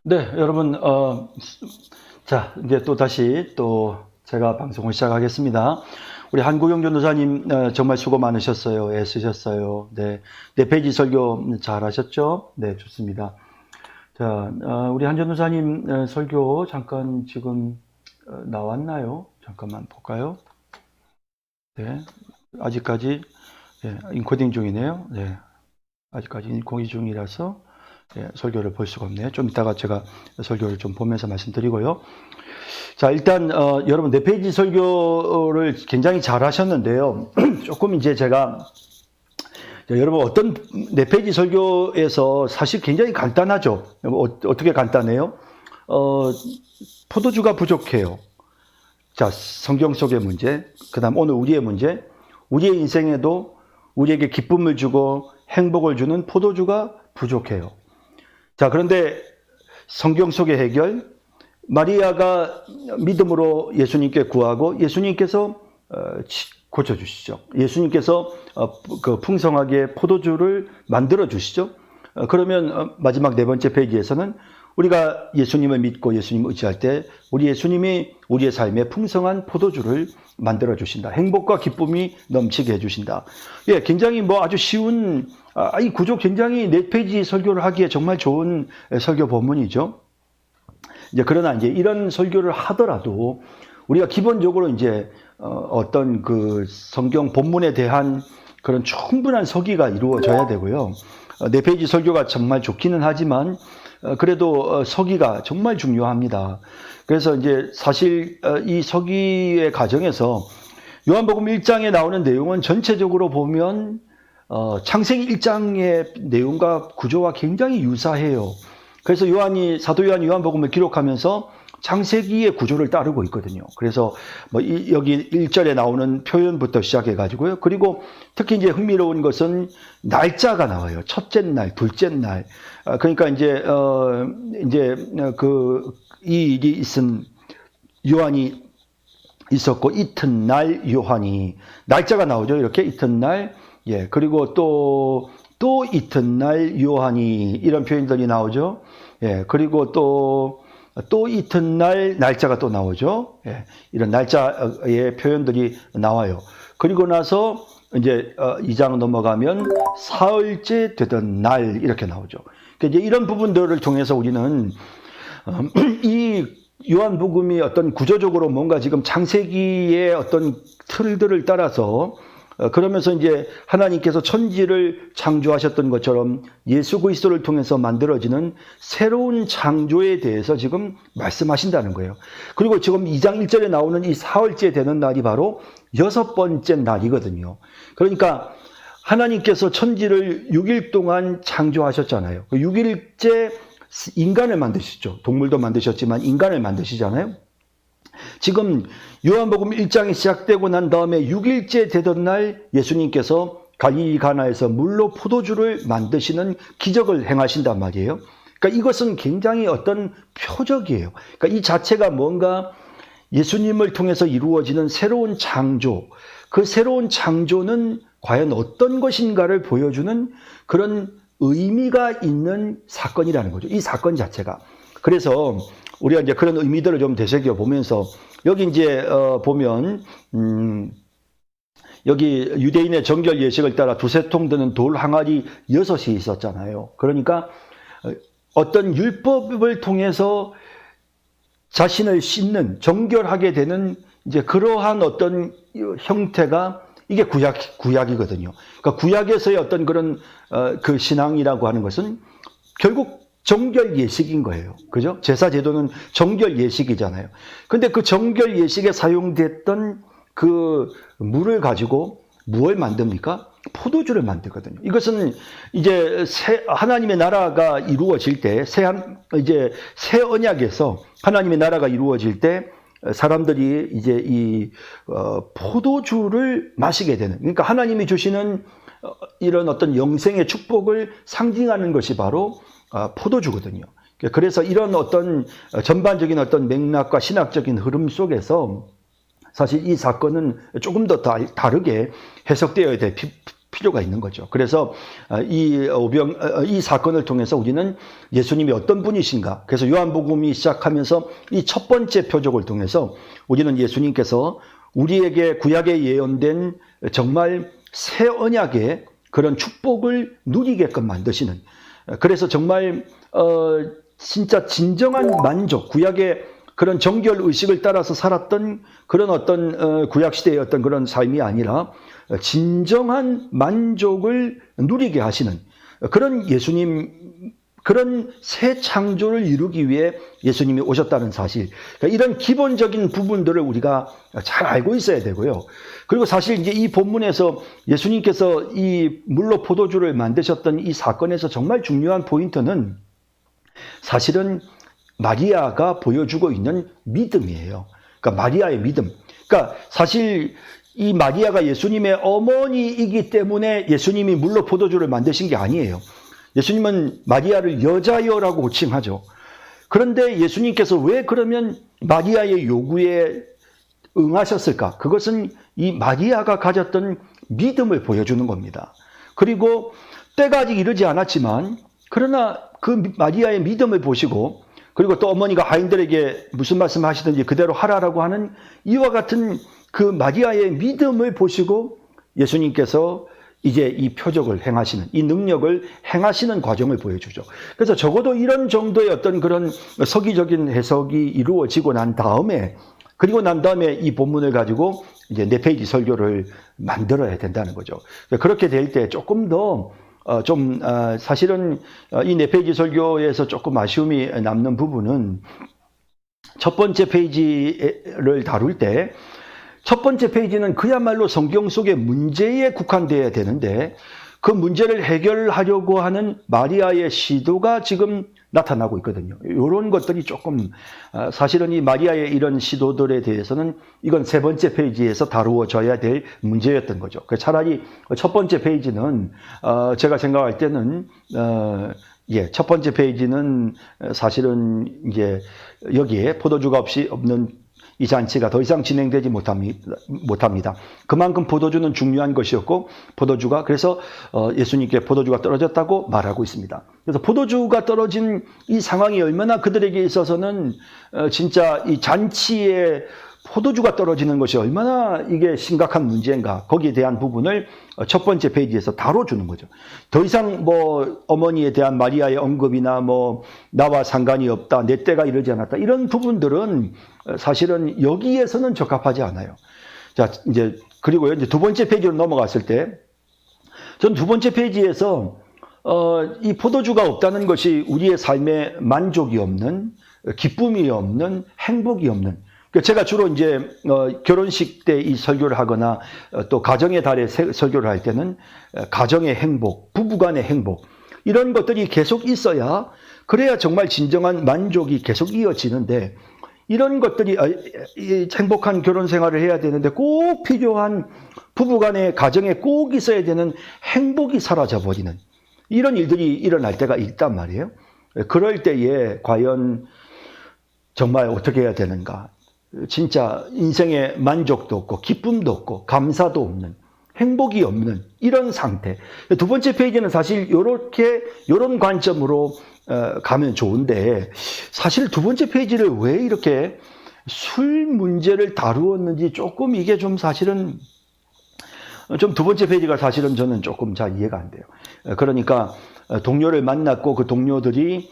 네, 여러분, 자, 이제 또 다시 또 제가 방송을 시작하겠습니다. 우리 한국영 전도사님, 정말 수고 많으셨어요. 애쓰셨어요. 네, 네 페이지 설교 잘 하셨죠? 네, 좋습니다. 자, 우리 한 전도사님 설교 잠깐 지금 나왔나요? 잠깐만 볼까요? 네, 아직까지 인코딩 중이네요. 네, 아직까지 인코딩 중이라서 설교를 볼 수가 없네요. 좀 이따가 제가 설교를 좀 보면서 말씀드리고요. 자, 일단 여러분 네 페이지 설교를 굉장히 잘 하셨는데요. 조금 이제 제가 여러분 어떤 네 페이지 설교에서 사실 굉장히 간단하죠. 어떻게 간단해요? 포도주가 부족해요. 자, 성경 속의 문제, 그다음 오늘 우리의 문제, 우리의 인생에도 우리에게 기쁨을 주고 행복을 주는 포도주가 부족해요. 자, 그런데 성경 속의 해결, 마리아가 믿음으로 예수님께 구하고 예수님께서 고쳐주시죠. 예수님께서 그 풍성하게 포도주를 만들어 주시죠. 그러면 마지막 네 번째 페이지에서는 우리가 예수님을 믿고 예수님을 의지할 때 우리 예수님이 우리의 삶에 풍성한 포도주를 만들어 주신다. 행복과 기쁨이 넘치게 해주신다. 예, 굉장히 아주 쉬운, 이 구조 굉장히 네 페이지 설교를 하기에 정말 좋은 설교 본문이죠. 이제 그러나 이제 이런 설교를 하더라도 우리가 기본적으로 이제 어떤 그 성경 본문에 대한 그런 충분한 서기가 이루어져야 되고요. 네 페이지 설교가 정말 좋기는 하지만 그래도 서기가 정말 중요합니다. 그래서 이제 사실 이 서기의 과정에서 요한복음 1장에 나오는 내용은 전체적으로 보면 창세기 1장의 내용과 구조와 굉장히 유사해요. 그래서 사도 요한이 요한복음을 기록하면서 창세기의 구조를 따르고 있거든요. 그래서 여기 1절에 나오는 표현부터 시작해 가지고요. 그리고 특히 이제 흥미로운 것은 날짜가 나와요. 첫째 날, 둘째 날. 그러니까 이제 이 일이 있은 요한이 있었고 이튿날 요한이 날짜가 나오죠. 이렇게 이튿날. 예. 그리고 또 이튿날 요한이 이런 표현들이 나오죠. 예. 그리고 또 이튿날 날짜가 또 나오죠. 예. 이런 날짜의 표현들이 나와요. 그리고 나서 이제 2장 넘어가면 사흘째 되던 날 이렇게 나오죠. 그러니까 이제 이런 부분들을 통해서 우리는 이 요한복음이 어떤 구조적으로 뭔가 지금 창세기의 어떤 틀들을 따라서 그러면서 이제 하나님께서 천지를 창조하셨던 것처럼 예수 그리스도를 통해서 만들어지는 새로운 창조에 대해서 지금 말씀하신다는 거예요. 그리고 지금 2장 1절에 나오는 이 사흘째 되는 날이 바로 6번째 날이거든요. 그러니까 하나님께서 천지를 6일 동안 창조하셨잖아요. 6일째 인간을 만드시죠. 동물도 만드셨지만 인간을 만드시잖아요. 지금 요한복음 1장이 시작되고 난 다음에 6일째 되던 날 예수님께서 갈릴리 가나에서 물로 포도주를 만드시는 기적을 행하신단 말이에요. 그러니까 이것은 굉장히 어떤 표적이에요. 그러니까 이 자체가 뭔가 예수님을 통해서 이루어지는 새로운 창조, 그 새로운 창조는 과연 어떤 것인가를 보여주는 그런 의미가 있는 사건이라는 거죠. 이 사건 자체가. 그래서 우리가 이제 그런 의미들을 좀 되새겨 보면서 여기 이제 보면 여기 유대인의 정결 예식을 따라 두세 통 드는 돌 항아리 6이 있었잖아요. 그러니까 어떤 율법을 통해서 자신을 씻는 정결하게 되는 이제 그러한 어떤 형태가 이게 구약이거든요. 그러니까 구약에서의 어떤 그런 그 신앙이라고 하는 것은 결국 정결 예식인 거예요. 그죠? 제사 제도는 정결 예식이잖아요. 근데 그 정결 예식에 사용됐던 그 물을 가지고 무엇을 만듭니까? 포도주를 만들거든요. 이것은 이제 하나님의 나라가 이루어질 때, 새 언약에서 하나님의 나라가 이루어질 때 사람들이 이제 이 포도주를 마시게 되는, 그러니까 하나님이 주시는 이런 어떤 영생의 축복을 상징하는 것이 바로 포도주거든요. 그래서 이런 어떤 전반적인 어떤 맥락과 신학적인 흐름 속에서 사실 이 사건은 조금 더 다르게 해석되어야 필요가 있는 거죠. 그래서 이 사건을 통해서 우리는 예수님이 어떤 분이신가, 그래서 요한복음이 시작하면서 이 첫 번째 표적을 통해서 우리는 예수님께서 우리에게 구약에 예언된 정말 새 언약의 그런 축복을 누리게끔 만드시는, 그래서 정말 진짜 진정한 만족, 구약의 그런 정결 의식을 따라서 살았던 그런 어떤 구약시대의 어떤 그런 삶이 아니라 진정한 만족을 누리게 하시는 그런 예수님, 그런 새 창조를 이루기 위해 예수님이 오셨다는 사실, 그러니까 이런 기본적인 부분들을 우리가 잘 알고 있어야 되고요. 그리고 사실 이제 이 본문에서 예수님께서 이 물로 포도주를 만드셨던 이 사건에서 정말 중요한 포인트는 사실은 마리아가 보여주고 있는 믿음이에요. 그러니까 마리아의 믿음. 그러니까 사실 이 마리아가 예수님의 어머니이기 때문에 예수님이 물로 포도주를 만드신 게 아니에요. 예수님은 마리아를 여자여라고 호칭하죠. 그런데 예수님께서 왜 그러면 마리아의 요구에 응하셨을까? 그것은 이 마리아가 가졌던 믿음을 보여주는 겁니다. 그리고 때가 아직 이르지 않았지만 그러나 그 마리아의 믿음을 보시고, 그리고 또 어머니가 하인들에게 무슨 말씀 하시든지 그대로 하라라고 하는 이와 같은 그 마리아의 믿음을 보시고 예수님께서 이제 이 표적을 행하시는, 이 능력을 행하시는 과정을 보여주죠. 그래서 적어도 이런 정도의 어떤 그런 서기적인 해석이 이루어지고 난 다음에, 그리고 난 다음에 이 본문을 가지고 이제 4페이지 설교를 만들어야 된다는 거죠. 그렇게 될 때 조금 더 사실은 이 4페이지 설교에서 조금 아쉬움이 남는 부분은 첫 번째 페이지를 다룰 때, 첫 번째 페이지는 그야말로 성경 속의 문제에 국한되어야 되는데 그 문제를 해결하려고 하는 마리아의 시도가 지금 나타나고 있거든요. 이런 것들이 조금 사실은 이 마리아의 이런 시도들에 대해서는 이건 세 번째 페이지에서 다루어져야 될 문제였던 거죠. 차라리 첫 번째 페이지는 제가 생각할 때는 첫 번째 페이지는 사실은 이제 여기에 포도주가 없는 이 잔치가 더 이상 진행되지 못합니다. 그만큼 포도주는 중요한 것이었고, 포도주가, 그래서 예수님께 포도주가 떨어졌다고 말하고 있습니다. 그래서 포도주가 떨어진 이 상황이 얼마나 그들에게 있어서는 진짜 이 잔치에 포도주가 떨어지는 것이 얼마나 이게 심각한 문제인가, 거기에 대한 부분을 첫 번째 페이지에서 다뤄주는 거죠. 더 이상 어머니에 대한 마리아의 언급이나 나와 상관이 없다, 내 때가 이르지 않았다, 이런 부분들은 사실은 여기에서는 적합하지 않아요. 자, 그리고 이제 두 번째 페이지로 넘어갔을 때, 전 두 번째 페이지에서 이 포도주가 없다는 것이 우리의 삶에 만족이 없는, 기쁨이 없는, 행복이 없는, 제가 주로 이제 결혼식 때 이 설교를 하거나 또 가정의 달에 설교를 할 때는 가정의 행복, 부부간의 행복, 이런 것들이 계속 있어야, 그래야 정말 진정한 만족이 계속 이어지는데, 이런 것들이 행복한 결혼 생활을 해야 되는데 꼭 필요한 부부간의 가정에 꼭 있어야 되는 행복이 사라져버리는 이런 일들이 일어날 때가 있단 말이에요. 그럴 때에 과연 정말 어떻게 해야 되는가? 진짜 인생에 만족도 없고 기쁨도 없고 감사도 없는, 행복이 없는 이런 상태. 두 번째 페이지는 사실 이런 관점으로 가면 좋은데, 사실 두 번째 페이지를 왜 이렇게 술 문제를 다루었는지 조금 이게 좀 사실은 좀 두 번째 페이지가 사실은 저는 조금 잘 이해가 안 돼요. 그러니까 동료를 만났고 그 동료들이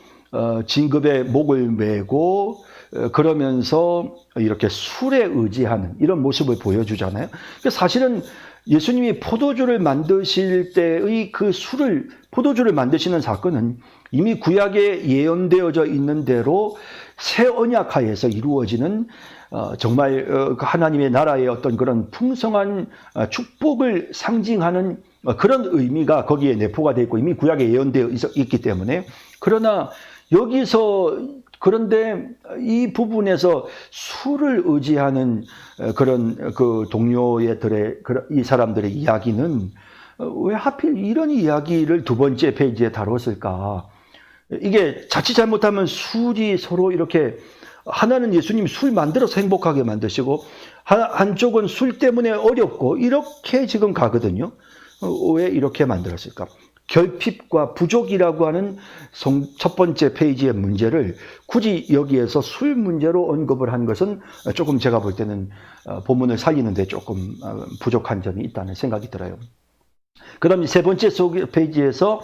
진급에 목을 메고 그러면서 이렇게 술에 의지하는 이런 모습을 보여주잖아요. 사실은 예수님이 포도주를 만드실 때의 그 포도주를 만드시는 사건은 이미 구약에 예언되어져 있는 대로 새 언약 하에서 이루어지는 정말 하나님의 나라의 어떤 그런 풍성한 축복을 상징하는 그런 의미가 거기에 내포가 되어 있고 이미 구약에 예언되어 있기 때문에, 그러나 그런데 이 부분에서 술을 의지하는 그런 그 동료들의 이 사람들의 이야기는 왜 하필 이런 이야기를 두 번째 페이지에 다뤘을까? 이게 자칫 잘못하면 술이 서로 이렇게, 하나는 예수님 술 만들어서 행복하게 만드시고 한쪽은 술 때문에 어렵고 이렇게 지금 가거든요. 왜 이렇게 만들었을까? 결핍과 부족이라고 하는 첫 번째 페이지의 문제를 굳이 여기에서 술 문제로 언급을 한 것은 조금 제가 볼 때는 본문을 살리는데 조금 부족한 점이 있다는 생각이 들어요. 그 다음 세 번째 페이지에서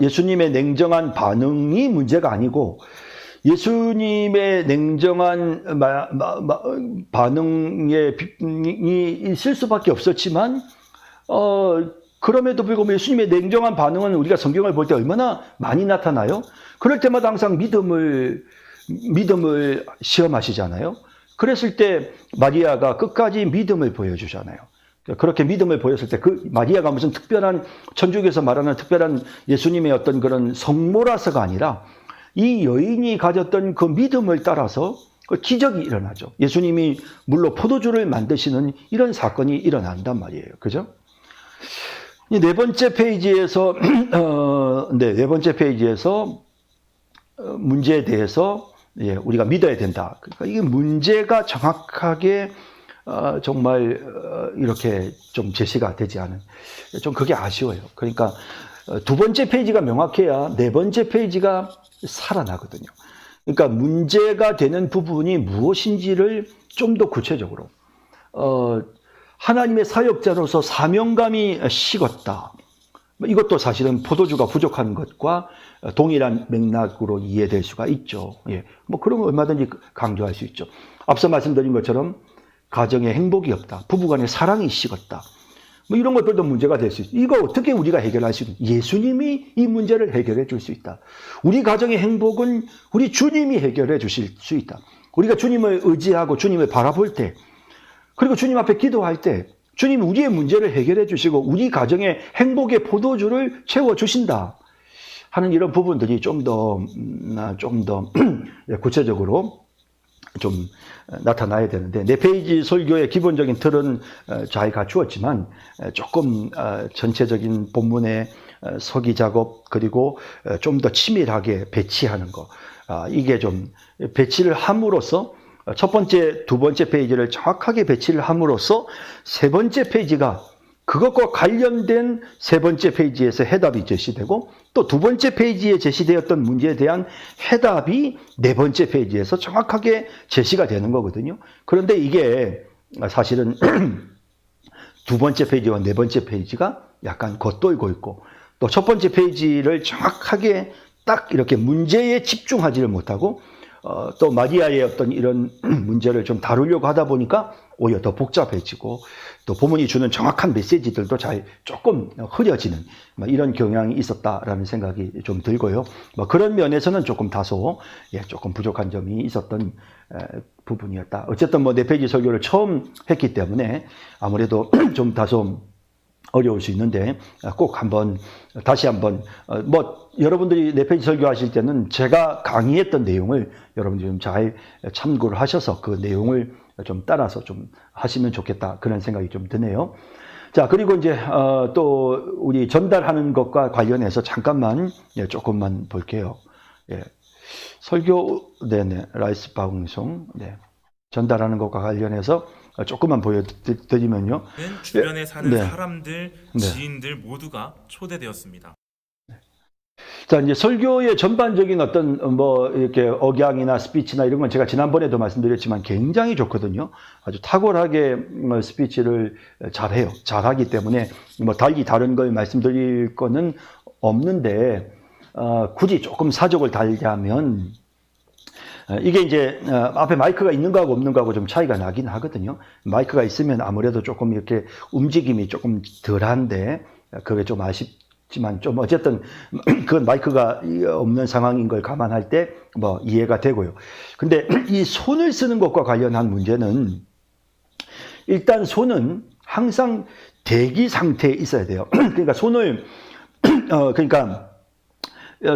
예수님의 냉정한 반응이 문제가 아니고 예수님의 냉정한 반응이 있을 수밖에 없었지만 그럼에도 불구하고 예수님의 냉정한 반응은 우리가 성경을 볼 때 얼마나 많이 나타나요? 그럴 때마다 항상 믿음을 시험하시잖아요. 그랬을 때 마리아가 끝까지 믿음을 보여주잖아요. 그렇게 믿음을 보였을 때 그 마리아가 무슨 특별한 천주교에서 말하는 특별한 예수님의 어떤 그런 성모라서가 아니라 이 여인이 가졌던 그 믿음을 따라서 기적이 일어나죠. 예수님이 물로 포도주를 만드시는 이런 사건이 일어난단 말이에요. 그죠? 네 번째 페이지에서 네 번째 페이지에서 문제에 대해서 우리가 믿어야 된다. 그러니까 이게 문제가 정확하게 정말 이렇게 좀 제시가 되지 않은 좀 그게 아쉬워요. 그러니까 두 번째 페이지가 명확해야 네 번째 페이지가 살아나거든요. 그러니까 문제가 되는 부분이 무엇인지를 좀 더 구체적으로 하나님의 사역자로서 사명감이 식었다. 이것도 사실은 포도주가 부족한 것과 동일한 맥락으로 이해될 수가 있죠. 뭐 그런 거 얼마든지 강조할 수 있죠. 앞서 말씀드린 것처럼 가정에 행복이 없다. 부부간에 사랑이 식었다. 뭐 이런 것들도 문제가 될 수 있다. 이거 어떻게 우리가 해결할 수 있다? 예수님이 이 문제를 해결해 줄 수 있다. 우리 가정의 행복은 우리 주님이 해결해 주실 수 있다. 우리가 주님을 의지하고 주님을 바라볼 때 그리고 주님 앞에 기도할 때 주님이 우리의 문제를 해결해 주시고 우리 가정의 행복의 포도주를 채워주신다 하는 이런 부분들이 좀 더 구체적으로 좀 나타나야 되는데 네 페이지 설교의 기본적인 틀은 잘 갖추었지만 조금 전체적인 본문의 서기 작업 그리고 좀 더 치밀하게 배치하는 거 이게 좀 배치를 함으로써 첫 번째, 두 번째 페이지를 정확하게 배치를 함으로써 세 번째 페이지가 그것과 관련된 세 번째 페이지에서 해답이 제시되고 또 두 번째 페이지에 제시되었던 문제에 대한 해답이 네 번째 페이지에서 정확하게 제시가 되는 거거든요. 그런데 이게 사실은 두 번째 페이지와 네 번째 페이지가 약간 겉돌고 있고 또 첫 번째 페이지를 정확하게 딱 이렇게 문제에 집중하지를 못하고 또 마리아의 어떤 이런 문제를 좀 다루려고 하다 보니까 오히려 더 복잡해지고 또 본문이 주는 정확한 메시지들도 잘 조금 흐려지는 이런 경향이 있었다라는 생각이 좀 들고요. 그런 면에서는 조금 다소 조금 부족한 점이 있었던 부분이었다. 어쨌든 네 페이지 설교를 처음 했기 때문에 아무래도 좀 다소 어려울 수 있는데 꼭 다시 한번 여러분들이 네 페이지 설교하실 때는 제가 강의했던 내용을 여러분들이 좀 잘 참고를 하셔서 그 내용을 좀 따라서 좀 하시면 좋겠다 그런 생각이 좀 드네요. 자 그리고 이제 또 우리 전달하는 것과 관련해서 잠깐만 조금만 볼게요. 설교 라이스 방송 전달하는 것과 관련해서 조금만 보여드리면요. 주변에 사는 사람들, 지인들 모두가 초대되었습니다. 자, 이제 설교의 전반적인 어떤 이렇게 억양이나 스피치나 이런 건 제가 지난번에도 말씀드렸지만 굉장히 좋거든요. 아주 탁월하게 스피치를 잘해요. 잘하기 때문에 달리 다른 걸 말씀드릴 거는 없는데, 굳이 조금 사족을 달자면, 이게 이제 앞에 마이크가 있는 거하고 없는 거하고 좀 차이가 나긴 하거든요. 마이크가 있으면 아무래도 조금 이렇게 움직임이 조금 덜한데 그게 좀 아쉽지만 좀 어쨌든 그건 마이크가 없는 상황인 걸 감안할 때 이해가 되고요. 근데 이 손을 쓰는 것과 관련한 문제는 일단 손은 항상 대기 상태에 있어야 돼요. 그러니까 손을 그러니까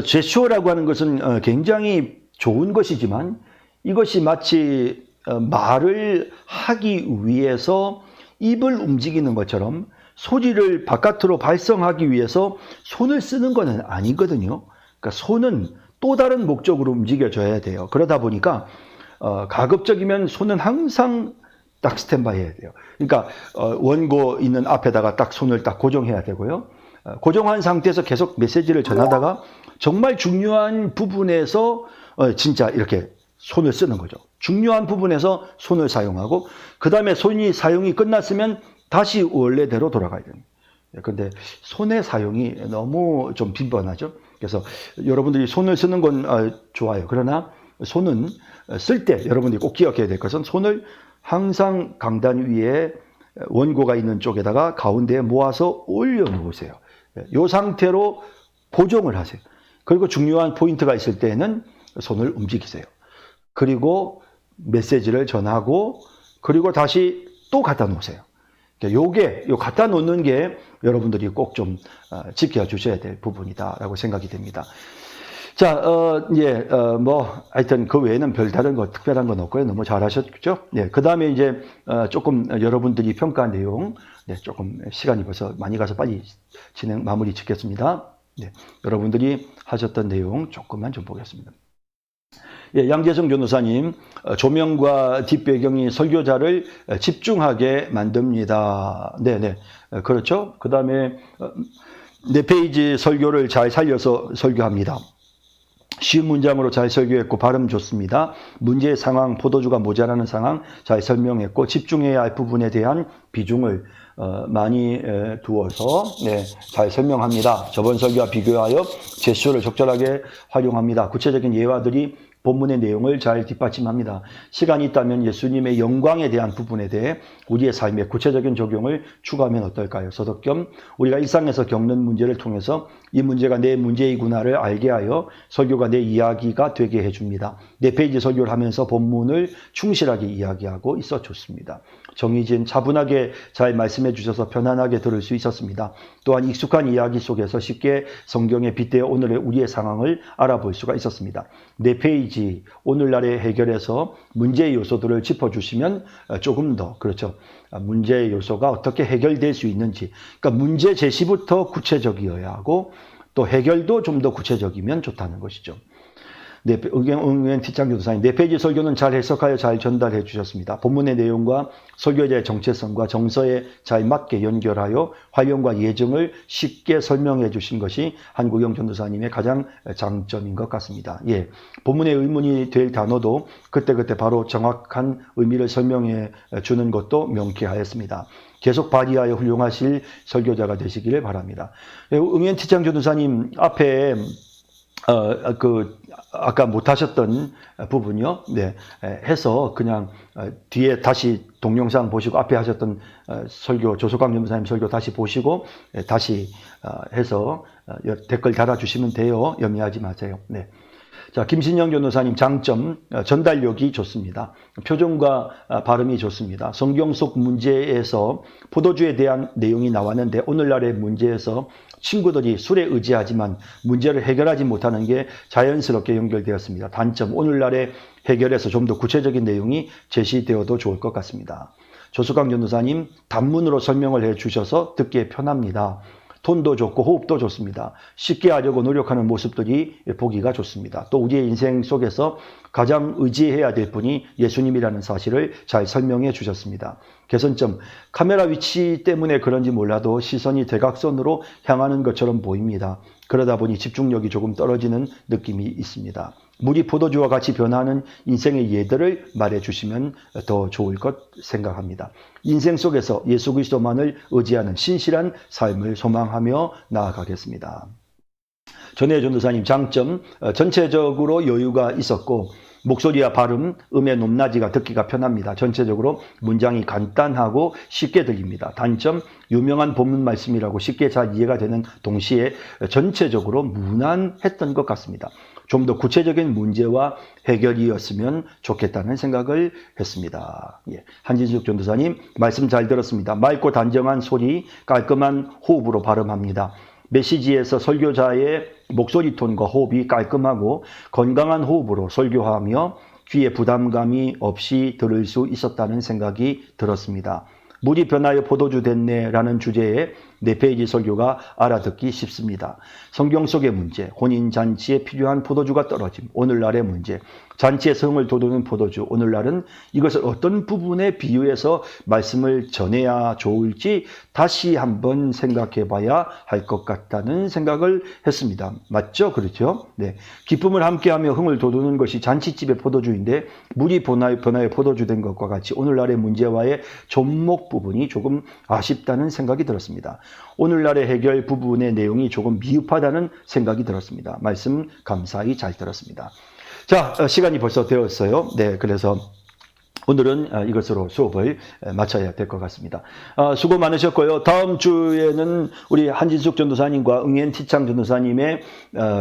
제스처라고 하는 것은 굉장히 좋은 것이지만 이것이 마치 말을 하기 위해서 입을 움직이는 것처럼 소리를 바깥으로 발성하기 위해서 손을 쓰는 것은 아니거든요. 그러니까 손은 또 다른 목적으로 움직여져야 돼요. 그러다 보니까 가급적이면 손은 항상 딱 스탠바이 해야 돼요. 그러니까 원고 있는 앞에다가 딱 손을 딱 고정해야 되고요. 고정한 상태에서 계속 메시지를 전하다가 정말 중요한 부분에서 진짜 이렇게 손을 쓰는 거죠. 중요한 부분에서 손을 사용하고 그 다음에 손이 사용이 끝났으면 다시 원래대로 돌아가야 됩니다. 그런데 손의 사용이 너무 좀 빈번하죠. 그래서 여러분들이 손을 쓰는 건 좋아요. 그러나 손은 쓸 때 여러분들이 꼭 기억해야 될 것은 손을 항상 강단 위에 원고가 있는 쪽에다가 가운데에 모아서 올려놓으세요. 이 상태로 고정을 하세요. 그리고 중요한 포인트가 있을 때는 손을 움직이세요. 그리고 메시지를 전하고 그리고 다시 또 갖다 놓으세요. 요게 갖다 놓는 게 여러분들이 꼭 좀 지켜주셔야 될 부분이다라고 생각이 됩니다. 자, 하여튼 그 외에는 별다른 거, 특별한 건 없고요. 너무 잘하셨죠? 네, 그 다음에 이제, 조금 여러분들이 평가 내용, 네, 조금 시간이 벌써 많이 가서 빨리 마무리 짓겠습니다. 네, 여러분들이 하셨던 내용 조금만 좀 보겠습니다. 예, 양재성 변호사님, 조명과 뒷배경이 설교자를 집중하게 만듭니다. 네네. 그렇죠. 그 다음에, 4페이지 설교를 잘 살려서 설교합니다. 쉬운 문장으로 잘 설교했고 발음 좋습니다. 문제의 상황, 포도주가 모자라는 상황 잘 설명했고 집중해야 할 부분에 대한 비중을 많이 두어서 잘 설명합니다. 저번 설교와 비교하여 제스처를 적절하게 활용합니다. 구체적인 예화들이 본문의 내용을 잘 뒷받침합니다. 시간이 있다면 예수님의 영광에 대한 부분에 대해 우리의 삶에 구체적인 적용을 추가하면 어떨까요? 서덕겸 우리가 일상에서 겪는 문제를 통해서 이 문제가 내 문제이구나를 알게 하여 설교가 내 이야기가 되게 해줍니다. 4페이지 설교를 하면서 본문을 충실하게 이야기하고 있어 좋습니다. 정의진 차분하게 잘 말씀해 주셔서 편안하게 들을 수 있었습니다. 또한 익숙한 이야기 속에서 쉽게 성경에 빗대어 오늘의 우리의 상황을 알아볼 수가 있었습니다. 4페이지 오늘날의 해결에서 문제의 요소들을 짚어주시면 조금 더 그렇죠. 문제의 요소가 어떻게 해결될 수 있는지 그러니까 문제 제시부터 구체적이어야 하고 또 해결도 좀 더 구체적이면 좋다는 것이죠. 응원 티장 교사님 4페이지 설교는 잘 해석하여 잘 전달해 주셨습니다. 본문의 내용과 설교자의 정체성과 정서에 잘 맞게 연결하여 활용과 예정을 쉽게 설명해 주신 것이 한국영 전도사님의 가장 장점인 것 같습니다. 예, 본문의 의문이 될 단어도 그때그때 바로 정확한 의미를 설명해 주는 것도 명쾌하였습니다. 계속 발휘하여 훌륭하실 설교자가 되시기를 바랍니다. 응원 티장 전도사님 앞에 아까 못하셨던 부분이요. 네. 해서 그냥 뒤에 다시 동영상 보시고 앞에 하셨던 설교, 조석광 전도사님 설교 다시 보시고 다시 해서 댓글 달아주시면 돼요. 염려하지 마세요. 네. 자, 김신영 변호사님 장점, 전달력이 좋습니다. 표정과 발음이 좋습니다. 성경 속 문제에서 포도주에 대한 내용이 나왔는데 오늘날의 문제에서 친구들이 술에 의지하지만 문제를 해결하지 못하는 게 자연스럽게 연결되었습니다. 단점, 오늘날의 해결에서 좀 더 구체적인 내용이 제시되어도 좋을 것 같습니다. 조수광 전도사님 단문으로 설명을 해주셔서 듣기에 편합니다. 톤도 좋고 호흡도 좋습니다. 쉽게 하려고 노력하는 모습들이 보기가 좋습니다. 또 우리의 인생 속에서 가장 의지해야 될 분이 예수님이라는 사실을 잘 설명해 주셨습니다. 개선점, 카메라 위치 때문에 그런지 몰라도 시선이 대각선으로 향하는 것처럼 보입니다. 그러다 보니 집중력이 조금 떨어지는 느낌이 있습니다. 물이 포도주와 같이 변하는 인생의 예들을 말해주시면 더 좋을 것 생각합니다. 인생 속에서 예수 그리스도만을 의지하는 신실한 삶을 소망하며 나아가겠습니다. 전혜연 전도사님 장점, 전체적으로 여유가 있었고 목소리와 발음, 음의 높낮이가 듣기가 편합니다. 전체적으로 문장이 간단하고 쉽게 들립니다. 단점, 유명한 본문 말씀이라고 쉽게 잘 이해가 되는 동시에 전체적으로 무난했던 것 같습니다. 좀 더 구체적인 문제와 해결이었으면 좋겠다는 생각을 했습니다. 예. 한진숙 전도사님 말씀 잘 들었습니다. 맑고 단정한 소리, 깔끔한 호흡으로 발음합니다. 메시지에서 설교자의 목소리 톤과 호흡이 깔끔하고 건강한 호흡으로 설교하며 귀에 부담감이 없이 들을 수 있었다는 생각이 들었습니다. 물이 변하여 포도주 됐네 라는 주제의 4페이지 설교가 알아듣기 쉽습니다. 성경 속의 문제, 혼인잔치에 필요한 포도주가 떨어짐, 오늘날의 문제, 잔치의 성을 돋우는 포도주. 오늘날은 이것을 어떤 부분에 비유해서 말씀을 전해야 좋을지 다시 한번 생각해 봐야 할 것 같다는 생각을 했습니다. 맞죠? 그렇죠? 네. 기쁨을 함께하며 흥을 돋우는 것이 잔치집의 포도주인데 물이 변하여 포도주 된 것과 같이 오늘날의 문제와의 접목 부분이 조금 아쉽다는 생각이 들었습니다. 오늘날의 해결 부분의 내용이 조금 미흡하다는 생각이 들었습니다. 말씀 감사히 잘 들었습니다. 자, 시간이 벌써 되었어요. 네, 그래서 오늘은 이것으로 수업을 마쳐야 될 것 같습니다. 수고 많으셨고요. 다음 주에는 우리 한진숙 전도사님과 응엔 티창 전도사님의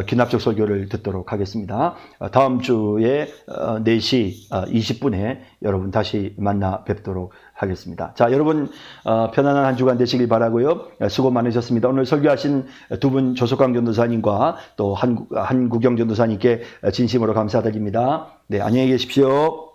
귀납적 설교를 듣도록 하겠습니다. 다음 주에 4시 20분에 여러분 다시 만나 뵙도록 하겠습니다. 자, 여러분 편안한 한 주간 되시길 바라고요. 수고 많으셨습니다. 오늘 설교하신 두 분 조석광 전도사님과 또 한국영 전도사님께 진심으로 감사드립니다. 네, 안녕히 계십시오.